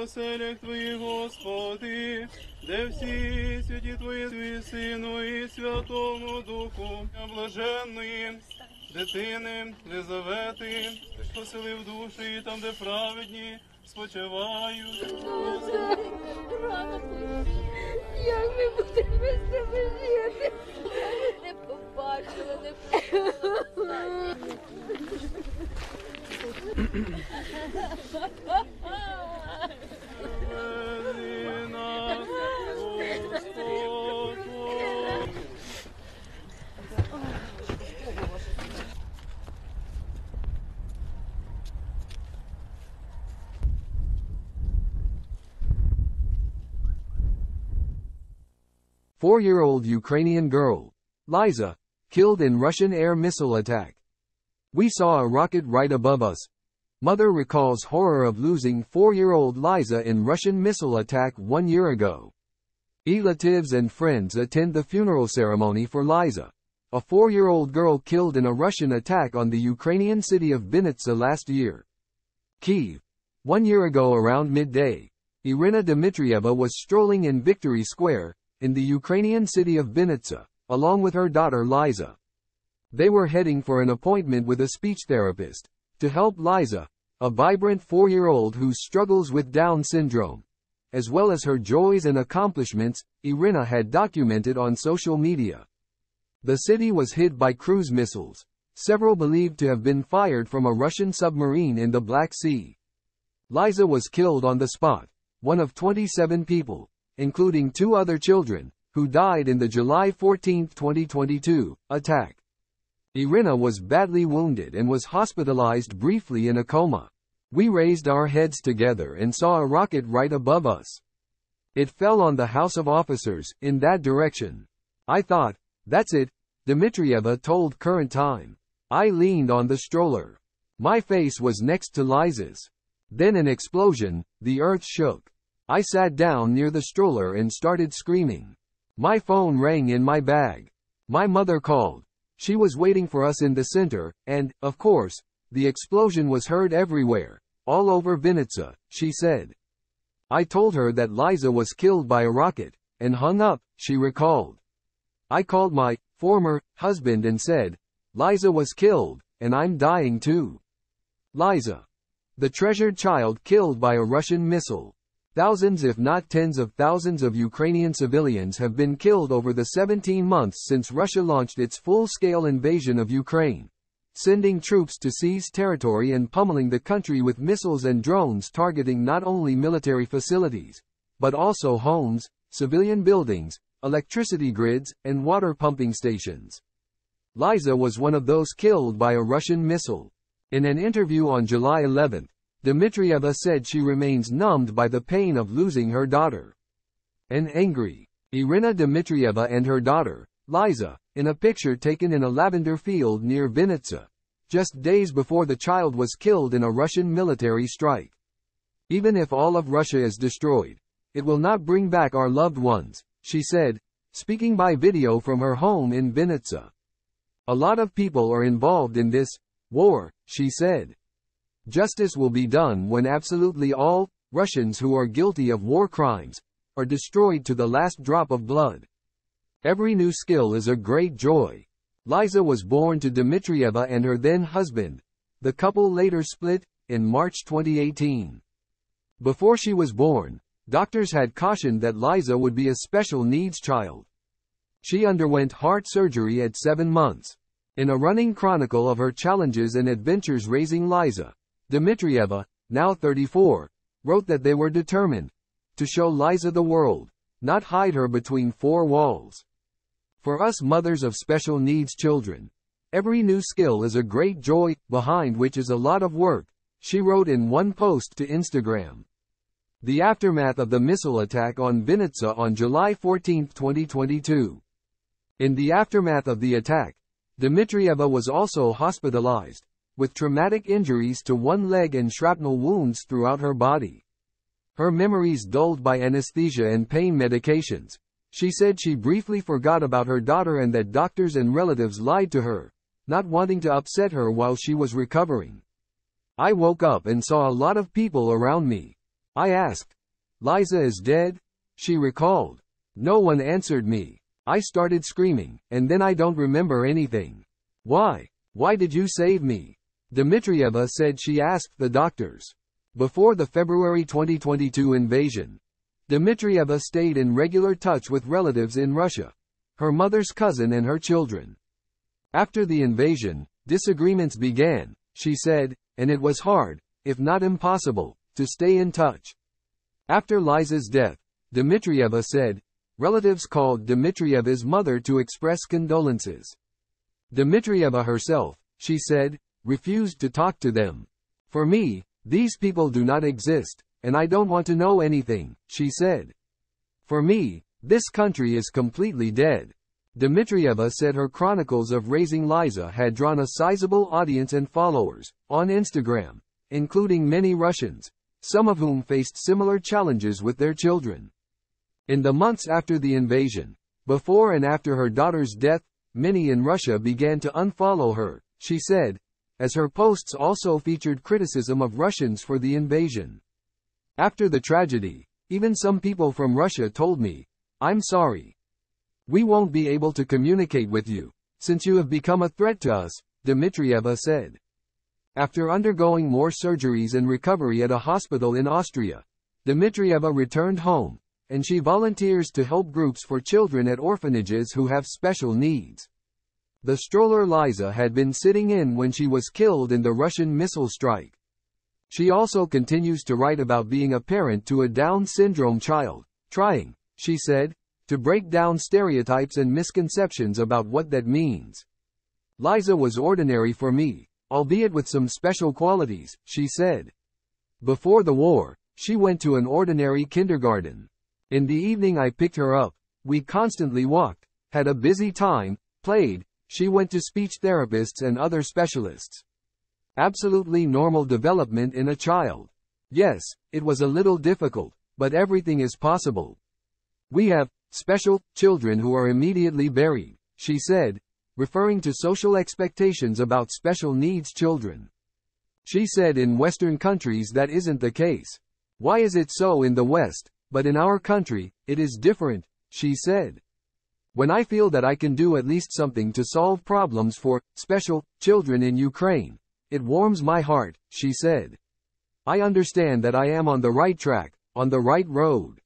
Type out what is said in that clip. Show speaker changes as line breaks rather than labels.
оселях Твоїх, Господи, де всі святі Твої, Сину і Святому Духу, блаженної дитини Лизавети, поселив душі там, де праведні спочивають.
Як ми будемо без тебе жити? Не побачила, не побачила.
Веди нас, Господи.
4-year-old Ukrainian girl, Liza, killed in Russian air missile attack. We saw a rocket right above us. Mother recalls horror of losing 4-year-old Liza in Russian missile attack 1 year ago. Relatives and friends attend the funeral ceremony for Liza, a 4-year-old girl killed in a Russian attack on the Ukrainian city of Vinnytsya last year. Kyiv. 1 year ago around midday, Iryna Dmytriyeva was strolling in Victory Square, in the Ukrainian city of Vinnytsya, along with her daughter Liza. They were heading for an appointment with a speech therapist, to help Liza, a vibrant 4-year-old who struggles with Down syndrome. As well as her joys and accomplishments, Iryna had documented on social media. The city was hit by cruise missiles, several believed to have been fired from a Russian submarine in the Black Sea. Liza was killed on the spot, one of 27 people, including 2 other children, who died in the July 14, 2022, attack. Iryna was badly wounded and was hospitalized briefly in a coma. We raised our heads together and saw a rocket right above us. It fell on the House of Officers, in that direction. I thought, that's it, Dmytriyeva told Current Time. I leaned on the stroller. My face was next to Liza's. Then an explosion, the earth shook. I sat down near the stroller and started screaming. My phone rang in my bag. My mother called. She was waiting for us in the center, and, of course, the explosion was heard everywhere, all over Vinnytsya, she said. I told her that Liza was killed by a rocket, and hung up, she recalled. I called my former husband and said, Liza was killed, and I'm dying too. Liza, the treasured child killed by a Russian missile. Thousands if not tens of thousands of Ukrainian civilians have been killed over the 17 months since Russia launched its full-scale invasion of Ukraine, sending troops to seize territory and pummeling the country with missiles and drones targeting not only military facilities, but also homes, civilian buildings, electricity grids, and water pumping stations. Liza was one of those killed by a Russian missile. In an interview on July 11, Dmytriyeva said she remains numbed by the pain of losing her daughter. And angry, Iryna Dmytriyeva and her daughter, Liza, in a picture taken in a lavender field near Vinnytsya, just days before the child was killed in a Russian military strike. Even if all of Russia is destroyed, it will not bring back our loved ones, she said, speaking by video from her home in Vinnytsya. A lot of people are involved in this war, she said. Justice will be done when absolutely all Russians who are guilty of war crimes are destroyed to the last drop of blood. Every new skill is a great joy. Liza was born to Dmytriyeva and her then husband. The couple later split in March 2018. Before she was born, doctors had cautioned that Liza would be a special needs child. She underwent heart surgery at 7 months. In a running chronicle of her challenges and adventures raising Liza, Dmytriyeva, now 34, wrote that they were determined to show Liza the world, not hide her between 4 walls. For us mothers of special needs children, every new skill is a great joy, behind which is a lot of work, she wrote in one post to Instagram. The aftermath of the missile attack on Vinnytsya on July 14, 2022. In the aftermath of the attack, Dmytriyeva was also hospitalized, with traumatic injuries to one leg and shrapnel wounds throughout her body. Her memories dulled by anesthesia and pain medications. She said she briefly forgot about her daughter and that doctors and relatives lied to her, not wanting to upset her while she was recovering. I woke up and saw a lot of people around me. I asked, Liza is dead? She recalled. No one answered me. I started screaming, and then I don't remember anything. Why? Why did you save me? Dmytriyeva said she asked the doctors. Before the February 2022 invasion, Dmytriyeva stayed in regular touch with relatives in Russia, her mother's cousin and her children. After the invasion, disagreements began, she said, and it was hard, if not impossible, to stay in touch. After Liza's death, Dmytriyeva said, relatives called Dmytriyeva's mother to express condolences. Dmytriyeva herself, she said, refused to talk to them. For me, these people do not exist, and I don't want to know anything, she said. For me, this country is completely dead. Dmytriyeva said her chronicles of raising Liza had drawn a sizable audience and followers, on Instagram, including many Russians, some of whom faced similar challenges with their children. In the months after the invasion, before and after her daughter's death, many in Russia began to unfollow her, she said, as her posts also featured criticism of Russians for the invasion. After the tragedy, even some people from Russia told me, I'm sorry. We won't be able to communicate with you, since you have become a threat to us, Dmytriyeva said. After undergoing more surgeries and recovery at a hospital in Austria, Dmytriyeva returned home, and she volunteers to help groups for children at orphanages who have special needs. The stroller Liza had been sitting in when she was killed in the Russian missile strike. She also continues to write about being a parent to a Down syndrome child, trying, she said, to break down stereotypes and misconceptions about what that means. Liza was ordinary for me, albeit with some special qualities, she said. Before the war, she went to an ordinary kindergarten. In the evening I picked her up, we constantly walked, had a busy time, played, she went to speech therapists and other specialists. Absolutely normal development in a child. Yes, it was a little difficult, but everything is possible. We have special children who are immediately buried, she said, referring to social expectations about special needs children. She said in Western countries that isn't the case. Why is it so in the West, but in our country, it is different, she said. When I feel that I can do at least something to solve problems for special children in Ukraine, it warms my heart, she said. I understand that I am on the right track, on the right road.